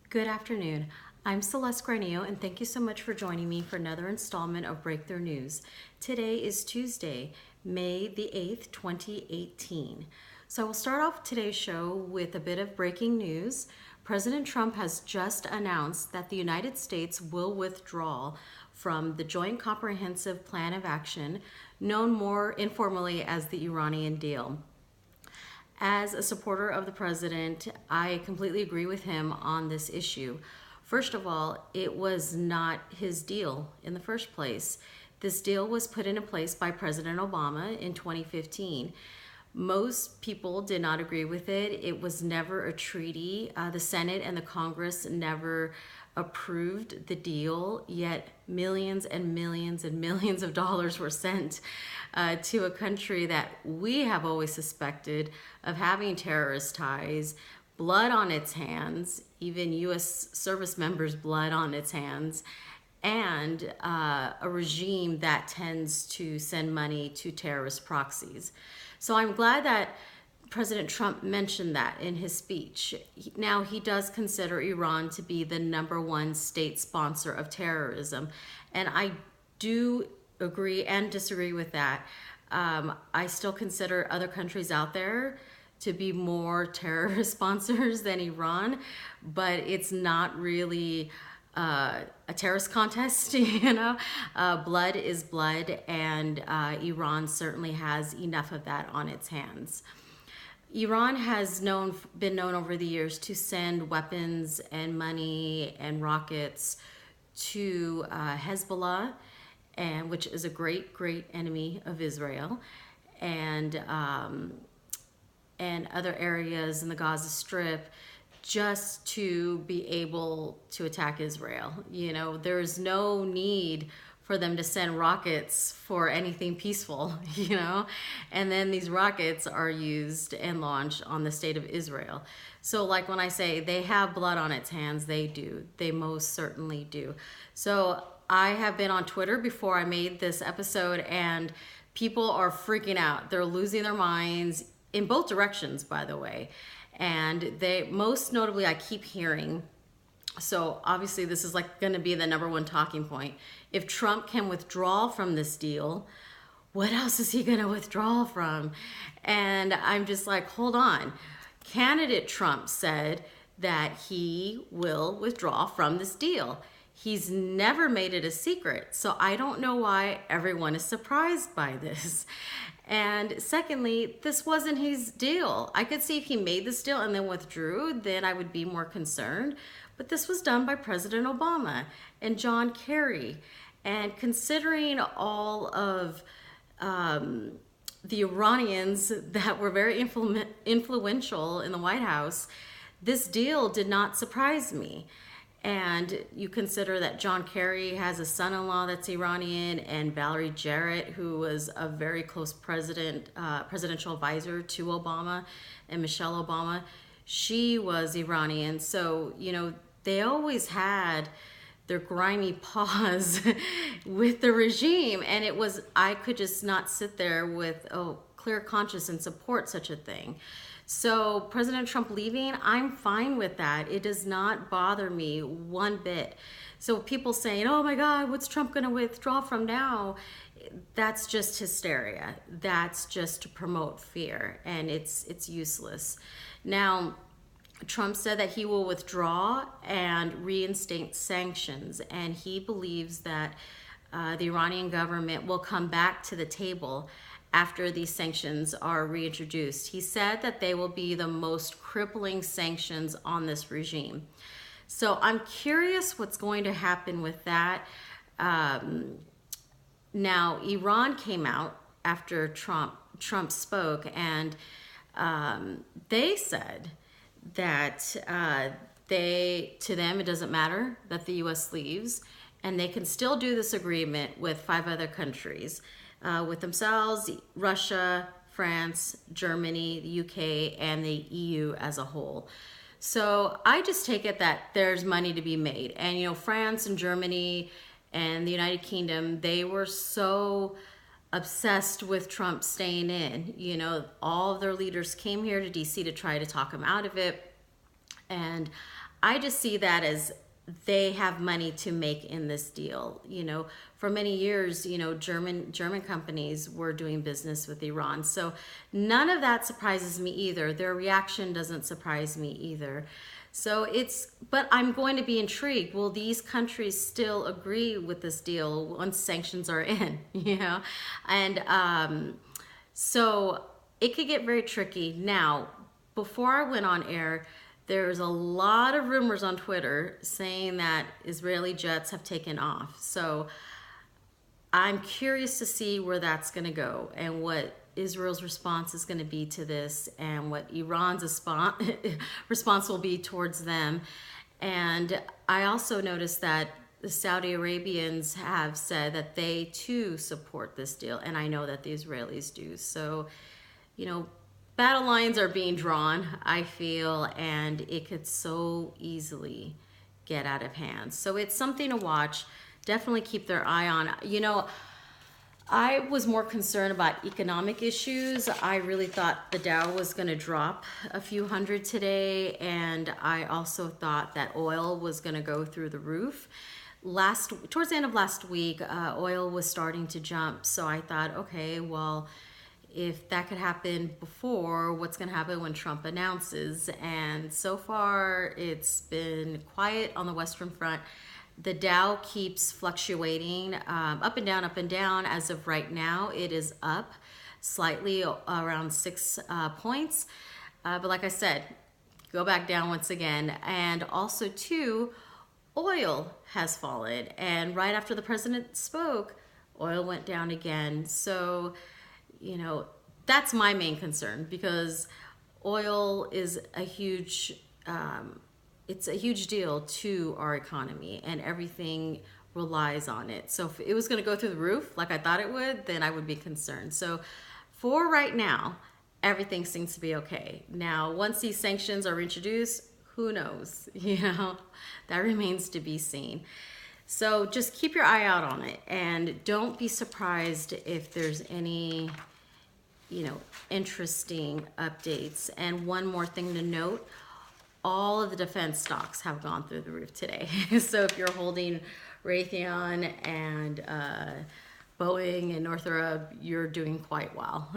Good afternoon. I'm Celeste Granillo, and thank you so much for joining me for another installment of Breakthrough News. Today is Tuesday, May the 8th, 2018. So I will start off today's show with a bit of breaking news. President Trump has just announced that the United States will withdraw from the Joint Comprehensive Plan of Action, known more informally as the Iranian deal. As a supporter of the president, I completely agree with him on this issue. First of all, it was not his deal in the first place. This deal was put into place by President Obama in 2015. Most people did not agree with it. It was never a treaty. The Senate and the Congress never approved the deal, yet millions and millions and millions of dollars were sent to a country that we have always suspected of having terrorist ties, blood on its hands, even U.S. service members' blood on its hands, and a regime that tends to send money to terrorist proxies. So I'm glad that President Trump mentioned that in his speech. Now, he does consider Iran to be the #1 state sponsor of terrorism, and I do agree and disagree with that. I still consider other countries out there to be more terrorist sponsors than Iran, but it's not really a terrorist contest, you know. Blood is blood, and Iran certainly has enough of that on its hands. Iran has been known over the years to send weapons and money and rockets to Hezbollah, which is a great, great enemy of Israel, and other areas in the Gaza Strip, just to be able to attack Israel. You know, there's no need for them to send rockets for anything peaceful, you know? And then these rockets are used and launched on the state of Israel. So like when I say they have blood on its hands, they do. They most certainly do. So I have been on Twitter before I made this episode, and people are freaking out. They're losing their minds in both directions, by the way. And they, most notably, I keep hearing, so obviously this is like going to be the #1 talking point. If Trump can withdraw from this deal, what else is he going to withdraw from? And I'm just like, hold on. Candidate Trump said that he will withdraw from this deal. He's never made it a secret, so I don't know why everyone is surprised by this. And secondly, this wasn't his deal. I could see if he made this deal and then withdrew, then I would be more concerned. But this was done by President Obama and John Kerry. And considering all of the Iranians that were very influential in the White House, this deal did not surprise me. And you consider that John Kerry has a son-in-law that's Iranian, and Valerie Jarrett, who was a very close presidential advisor to Obama, and Michelle Obama, she was Iranian. So, you know, they always had their grimy paws with the regime. And it was, I could just not sit there with a clear conscience and support such a thing. So President Trump leaving, I'm fine with that. It does not bother me one bit. So people saying, oh my God, what's Trump gonna withdraw from now? That's just hysteria. That's just to promote fear, and it's useless. Now, Trump said that he will withdraw and reinstate sanctions, and he believes that the Iranian government will come back to the table after these sanctions are reintroduced. He said that they will be the most crippling sanctions on this regime. So I'm curious what's going to happen with that. Now, Iran came out after Trump spoke, and they said that to them it doesn't matter that the U.S. leaves, and they can still do this agreement with 5 other countries, with themselves, Russia, France, Germany, the UK, and the EU as a whole. So I just take it that there's money to be made. And, you know, France and Germany and the United Kingdom, they were so obsessed with Trump staying in. You know, all of their leaders came here to DC to try to talk him out of it. And I just see that as they have money to make in this deal. For many years, German companies were doing business with Iran. So none of that surprises me either. Their reaction doesn't surprise me either. So but I'm going to be intrigued. Will these countries still agree with this deal once sanctions are in, And so it could get very tricky. Now, before I went on air, there's a lot of rumors on Twitter saying that Israeli jets have taken off. So I'm curious to see where that's going to go and what Israel's response is going to be to this and what Iran's response will be towards them. And I also noticed that the Saudi Arabians have said that they too support this deal. And I know that the Israelis do. So, battle lines are being drawn, I feel, and it could so easily get out of hand. So it's something to watch. Definitely keep their eye on. I was more concerned about economic issues. I really thought the Dow was going to drop a few hundred today, and I also thought that oil was going to go through the roof. Towards the end of last week, oil was starting to jump, so I thought, okay, well, if that could happen before, what's going to happen when Trump announces? And so far, it's been quiet on the Western Front. The Dow keeps fluctuating up and down. As of right now, it is up slightly around 6 points. But like I said, go back down once again. And also, too, oil has fallen. And right after the president spoke, oil went down again. So, that's my main concern, because oil is a huge it's a huge deal to our economy, and everything relies on it. So if it was going to go through the roof like I thought it would, then I would be concerned. So for right now, everything seems to be okay. Now, once these sanctions are introduced, who knows? That remains to be seen. So just keep your eye out on it, and don't be surprised if there's any interesting updates. And one more thing to note, all of the defense stocks have gone through the roof today. So if you're holding Raytheon and Boeing and Northrop, you're doing quite well.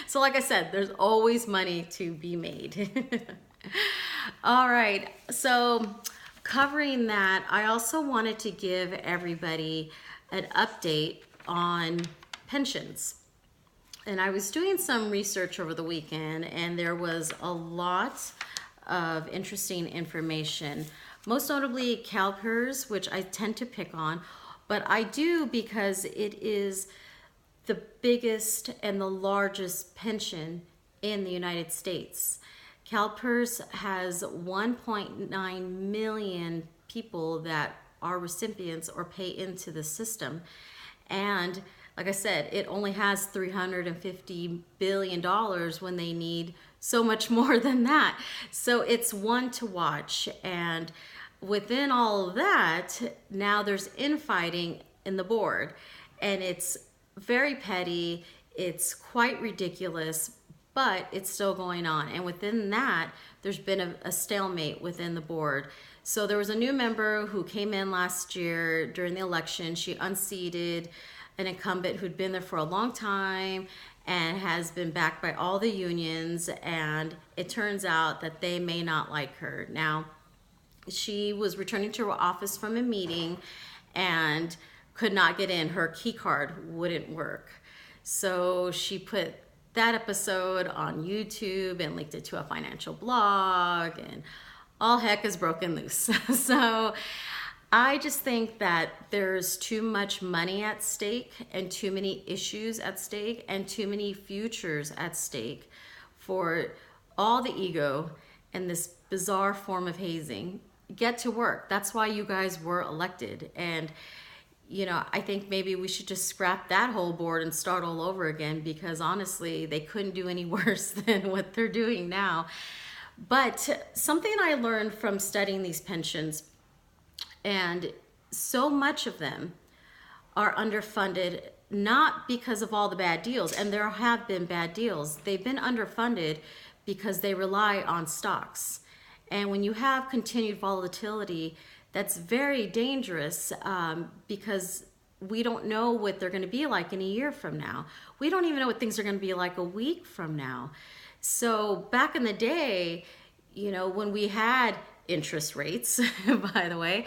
So like I said, there's always money to be made. All right, so covering that, I also wanted to give everybody an update on pensions. And I was doing some research over the weekend, and there was a lot of interesting information, most notably CalPERS, which I tend to pick on, but I do because it is the biggest and the largest pension in the United States. CalPERS has 1.9 million people that are recipients or pay into the system. And like I said, it only has $350 billion when they need so much more than that. So it's one to watch. And within all of that, now there's infighting in the board. And it's very petty. It's quite ridiculous, but it's still going on. And within that, there's been a stalemate within the board. So there was a new member who came in last year during the election. She unseated an incumbent who'd been there for a long time and has been backed by all the unions, and it turns out that they may not like her. Now, she was returning to her office from a meeting and could not get in. Her key card wouldn't work. So she put that episode on YouTube and linked it to a financial blog, and all heck is broken loose. So I just think that there's too much money at stake and too many issues at stake and too many futures at stake for all the ego and this bizarre form of hazing. Get to work. That's why you guys were elected. And, I think maybe we should just scrap that whole board and start all over again, because honestly, they couldn't do any worse than what they're doing now. But something I learned from studying these pensions, and so much of them are underfunded, not because of all the bad deals, and there have been bad deals. They've been underfunded because they rely on stocks. And when you have continued volatility, that's very dangerous because we don't know what they're going to be like in a year from now. We don't even know what things are going to be like a week from now. So back in the day, you know, when we had interest rates, by the way,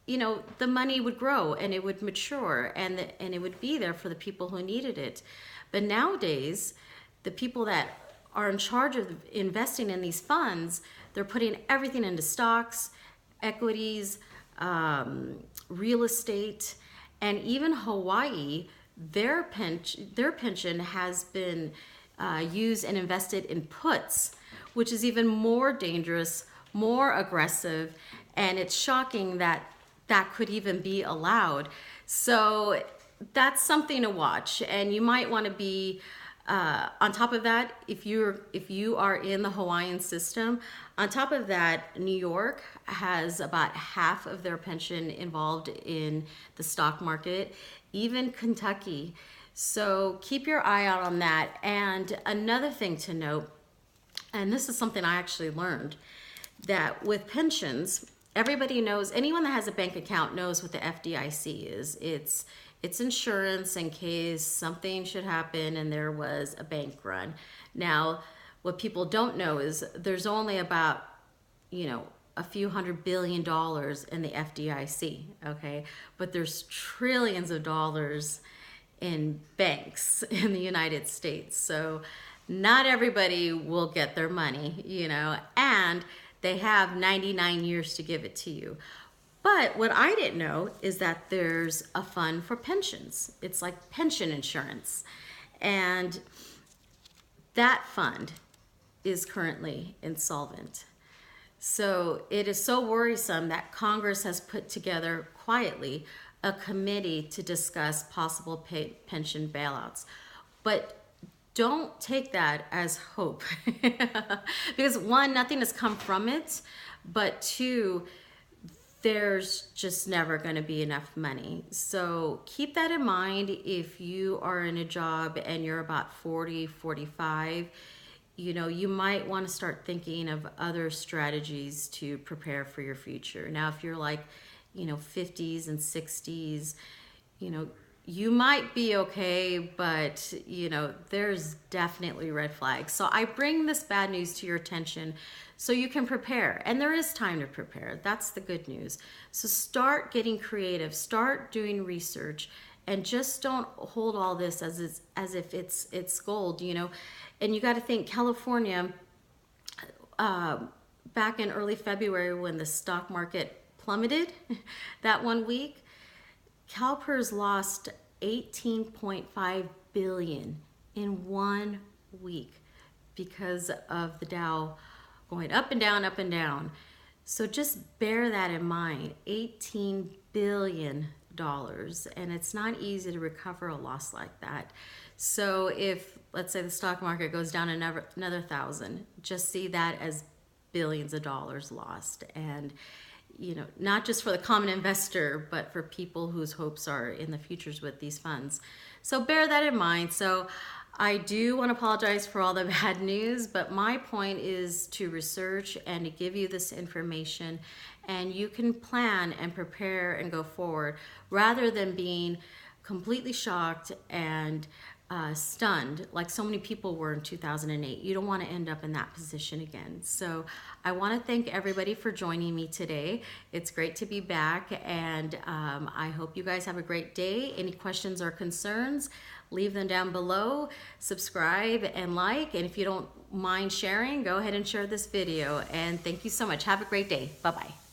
you know, the money would grow and it would mature and it would be there for the people who needed it. But nowadays, the people that are in charge of investing in these funds, they're putting everything into stocks, equities, real estate, and even Hawaii, their pension has been used and invested in puts, which is even more dangerous, more aggressive, and it's shocking that that could even be allowed. So that's something to watch, and you might want to be on top of that, if you are in the Hawaiian system. On top of that, New York has about half of their pension involved in the stock market, even Kentucky. So keep your eye out on that. And another thing to note, and this is something I actually learned, that with pensions, everybody knows, anyone that has a bank account knows what the FDIC is. It's insurance in case something should happen and there was a bank run. Now, what people don't know is there's only about, you know, a few $100 billion in the FDIC, okay? But there's trillions of dollars in banks in the United States. So not everybody will get their money, you know, and they have 99 years to give it to you. But what I didn't know is that there's a fund for pensions. It's like pension insurance. And that fund is currently insolvent. So it is so worrisome that Congress has put together quietly a committee to discuss possible pension bailouts. But don't take that as hope. Because one, nothing has come from it, but two, there's just never going to be enough money. So keep that in mind if you are in a job and you're about 40, 45, you know, you might want to start thinking of other strategies to prepare for your future. Now, if you're like, you know, 50s and 60s, you know, you might be okay, but, you know, there's definitely red flags. So I bring this bad news to your attention so you can prepare. And there is time to prepare. That's the good news. So start getting creative, start doing research, and just don't hold all this as if it's gold, you know. And you got to think, California, back in early February when the stock market plummeted that 1 week, CalPERS lost $18.5 billion in 1 week because of the Dow going up and down, up and down. So just bear that in mind, $18 billion. And it's not easy to recover a loss like that. So if, let's say, the stock market goes down another 1,000, just see that as billions of dollars lost. And you know, not just for the common investor, but for people whose hopes are in the futures with these funds. So bear that in mind. So I do want to apologize for all the bad news, but my point is to research and to give you this information, and you can plan and prepare and go forward rather than being completely shocked and stunned like so many people were in 2008. You don't want to end up in that position again. So I want to thank everybody for joining me today. It's great to be back, and I hope you guys have a great day. Any questions or concerns, leave them down below. Subscribe and like, and if you don't mind sharing, go ahead and share this video. And thank you so much. Have a great day. Bye-bye.